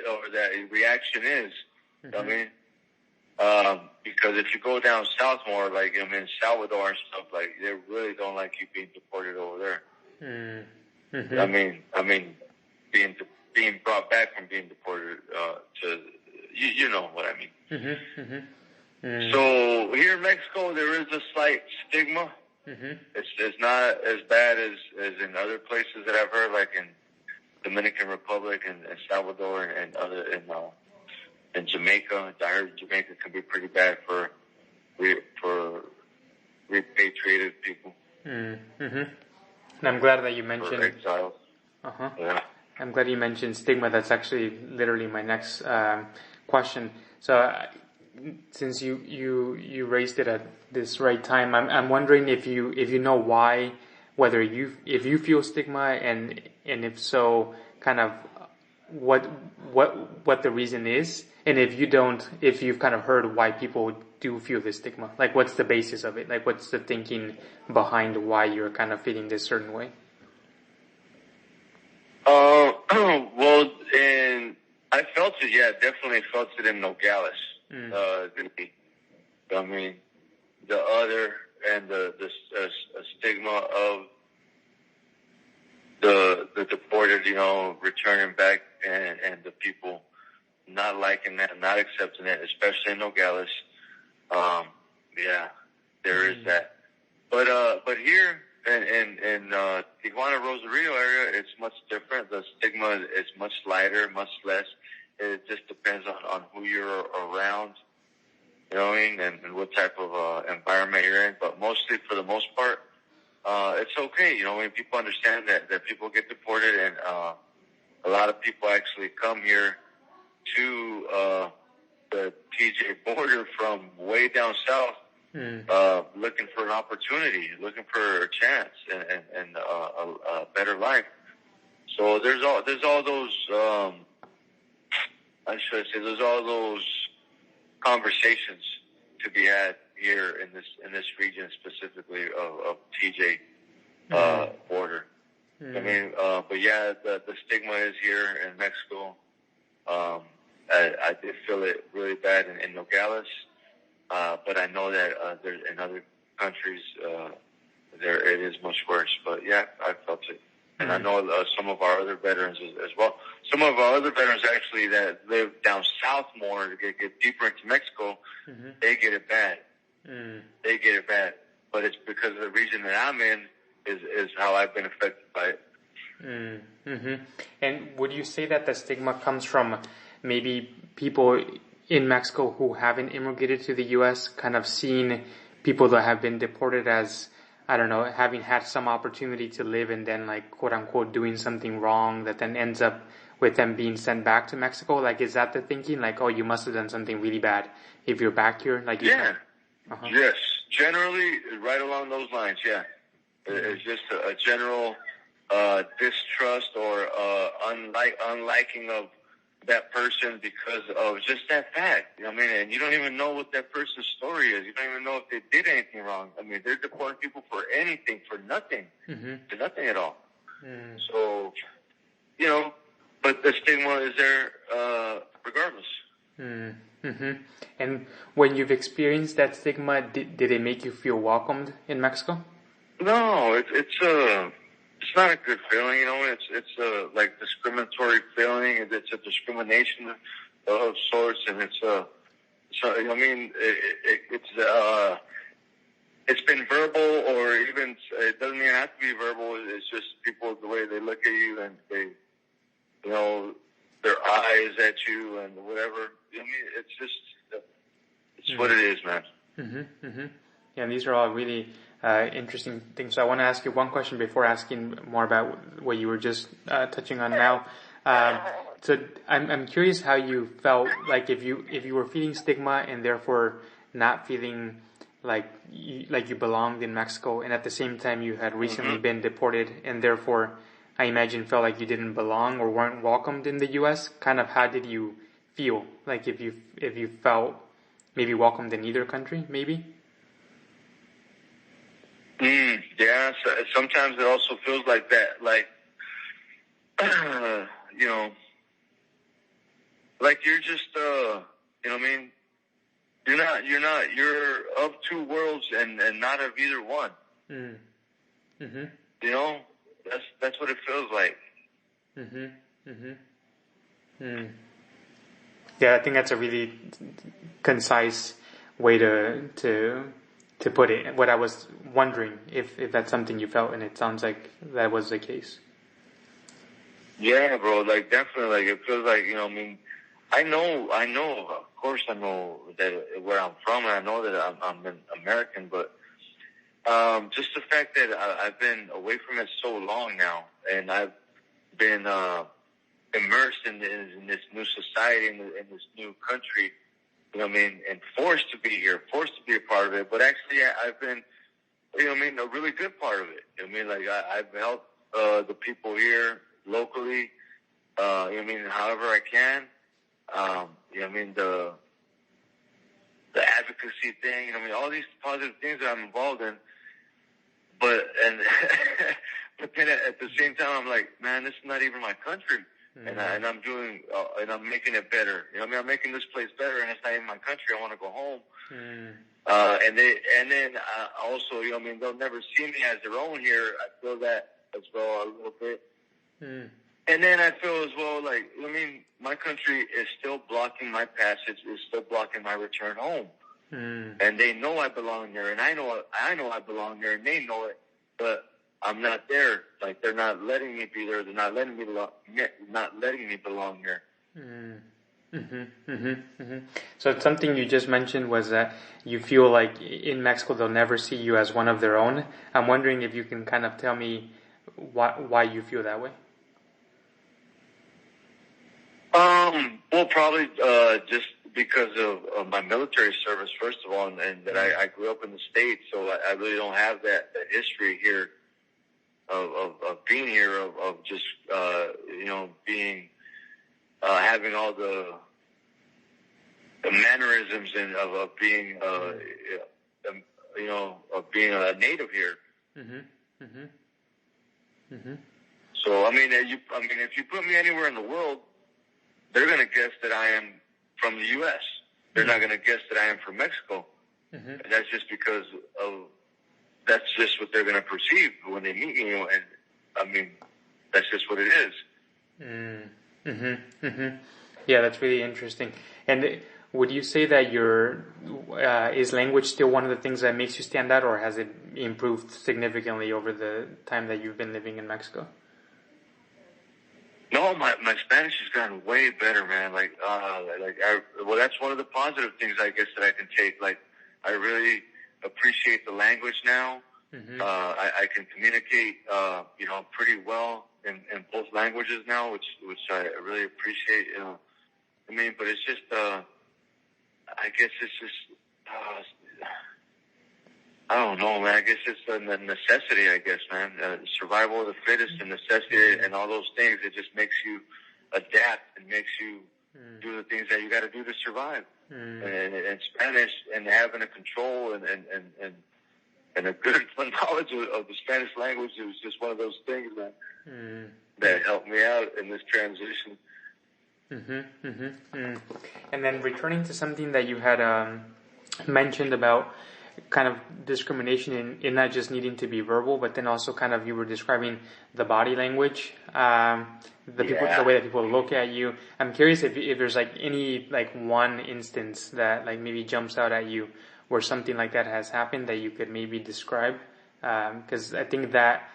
or that reaction is. I mean, because if you go down south more, like Salvador and stuff, like they really don't like you being deported over there. I mean, being brought back from being deported to you know what I mean. So here in Mexico, there is a slight stigma. It's not as bad as in other places that I've heard, like in Dominican Republic and Salvador and other in Jamaica. I heard Jamaica can be pretty bad for repatriated people. And I'm glad that you mentioned exiles. Yeah. I'm glad you mentioned stigma. That's actually literally my next question. So, since you raised it at this right time, I'm wondering if you know why, whether if you feel stigma, and if so, kind of what the reason is, and if you've kind of heard why people do feel this stigma, like what's the basis of it, like what's the thinking behind why you're kind of feeling this certain way. Well, and I felt it. Yeah, definitely felt it in Nogales. I mean, the other and the stigma of the deported, returning back, and the people not liking that, not accepting it, especially in Nogales. Yeah, there is that. But here in Tijuana, Rosarito area, it's much different. The stigma is much lighter, much less. It just depends on who you're around, you know what I mean, and what type of environment you're in. But mostly, for the most part, it's okay. When people understand that people get deported, and a lot of people actually come here to the TJ border from way down south, looking for an opportunity, looking for a chance, and a better life. So there's all those. There's all those conversations to be had here in this region, specifically of TJ border. I mean, but yeah, the stigma is here in Mexico. I did feel it really bad in Nogales, but I know that there's in other countries there it is much worse. But yeah, I felt it. And I know some of our other veterans as well. Some of our other veterans actually that live down south more, to get deeper into Mexico, they get it bad. They get it bad. But it's because of the region that I'm in is how I've been affected by it. And would you say that the stigma comes from maybe people in Mexico who haven't immigrated to the U.S., kind of seeing people that have been deported as, I don't know, having had some opportunity to live and then, like, quote unquote, doing something wrong that then ends up with them being sent back to Mexico? Like, is that the thinking? Like, oh, you must have done something really bad if you're back here? Like, Yes. Generally, right along those lines, yeah. It's just a general distrust or unliking of that person because of just that fact. I mean, and you don't even know what that person's story is. You don't even know if they did anything wrong. I mean, they're deporting people for anything, for nothing, to nothing at all. So, but the stigma is there regardless. And when you've experienced that stigma, did it make you feel welcomed in Mexico? No, it's not a good feeling, It's a like discriminatory feeling. It's a discrimination of sorts, and it's been verbal, or even it doesn't even have to be verbal. It's just people, the way they look at you, and they, their eyes at you, and whatever. I mean, it's just it's what it is, man. Yeah, and these are all really interesting things. So I want to ask you one question before asking more about what you were just touching on now. So I'm curious how you felt, like if you were feeling stigma and therefore not feeling like you belonged in Mexico, and at the same time you had recently been deported and therefore I imagine felt like you didn't belong or weren't welcomed in the U.S. Kind of how did you feel? Like if you felt maybe welcomed in either country, maybe? Yeah, so sometimes it also feels like that. Like, like you're just, you know what I mean? You're of two worlds and not of either one. Mm. Mm-hmm. You know, that's what it feels like. Mm-hmm. Mm-hmm. Mm. Yeah, I think that's a really concise way to put it. What I was wondering if that's something you felt, and it sounds like that was the case. Yeah, bro. Like definitely, like it feels like, you know, I mean, I know. Of course, I know that where I'm from, and I know that I'm an American. But just the fact that I've been away from it so long now, and I've been immersed in this new society, in this new country. You know what I mean? And forced to be here, forced to be a part of it. But actually, I've been, you know what I mean, a really good part of it. You know what I mean? Like I've helped the people here locally. You know what I mean? However I can. You know what I mean? The advocacy thing. You know what I mean? All these positive things that I'm involved in. But then at the same time, I'm like, man, this is not even my country. Mm-hmm. And I'm doing, and I'm making it better. You know what I mean? I'm making this place better, and it's not even my country. I want to go home. Mm. And then also, you know what I mean? They'll never see me as their own here. I feel that as well a little bit. Mm. And then I feel as well, like, you know what I mean? My country is still blocking my passage, is still blocking my return home. Mm. And they know I belong there, and I know I belong there, and they know it, but I'm not there. Like, they're not letting me be there. They're not letting me belong there. Mm. Mm-hmm, mm-hmm, mm-hmm. So something you just mentioned was that you feel like in Mexico they'll never see you as one of their own. I'm wondering if you can kind of tell me why you feel that way. Well, probably just because of my military service, first of all, and that I grew up in the States, so I really don't have that history here of being here, of just, you know, being, having all the mannerisms and of being, you know, of being a native here. Mm-hmm. Mm-hmm. Mm-hmm. So, I mean, if you put me anywhere in the world, they're going to guess that I am from the U.S. They're not going to guess that I am from Mexico. Mm-hmm. And that's just because that's just what they're going to perceive when they meet me. And, I mean, that's just what it is. Mm-hmm. Mm-hmm. Yeah, that's really interesting. And would you say that is language still one of the things that makes you stand out, or has it improved significantly over the time that you've been living in Mexico? No, my Spanish has gotten way better, man. Well, that's one of the positive things, I guess, that I can take. Like, I really appreciate the language now. Mm-hmm. I can communicate, you know, pretty well in both languages now, which I really appreciate. You know, I mean, but it's just, I guess it's just, I don't know, man. I guess it's a necessity, I guess, man. Survival of the fittest and necessity and all those things. It just makes you adapt and makes you do the things that you got to do to survive. And Spanish and having a control and a good knowledge of the Spanish language, it was just one of those things, man, that helped me out in this transition. Mm-hmm, mm-hmm, mm. And then returning to something that you had mentioned about kind of discrimination in not just needing to be verbal, but then also kind of you were describing the body language, the way that people look at you. I'm curious if there's like any like one instance that like maybe jumps out at you where something like that has happened that you could maybe describe. Because I think that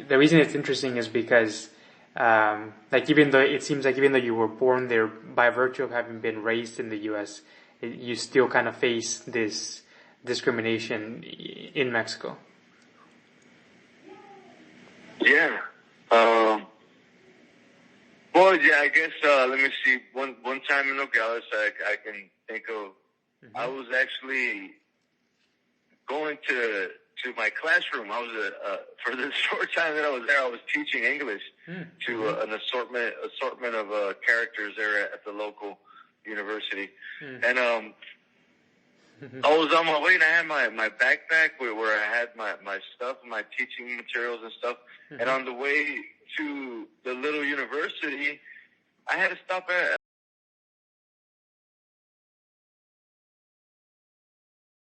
the reason it's interesting is because like even though you were born there, by virtue of having been raised in the U.S., you still kind of face this discrimination in Mexico. Yeah. Well, yeah, I guess, let me see. One time in Nogales, I can think of, mm-hmm. I was actually going to my classroom. I was, for the short time that I was there, I was teaching English to an assortment of characters there at the local university. And, I was on my way, and I had my backpack where I had my stuff, my teaching materials and stuff. Mm-hmm. And on the way to the little university, I had to stop at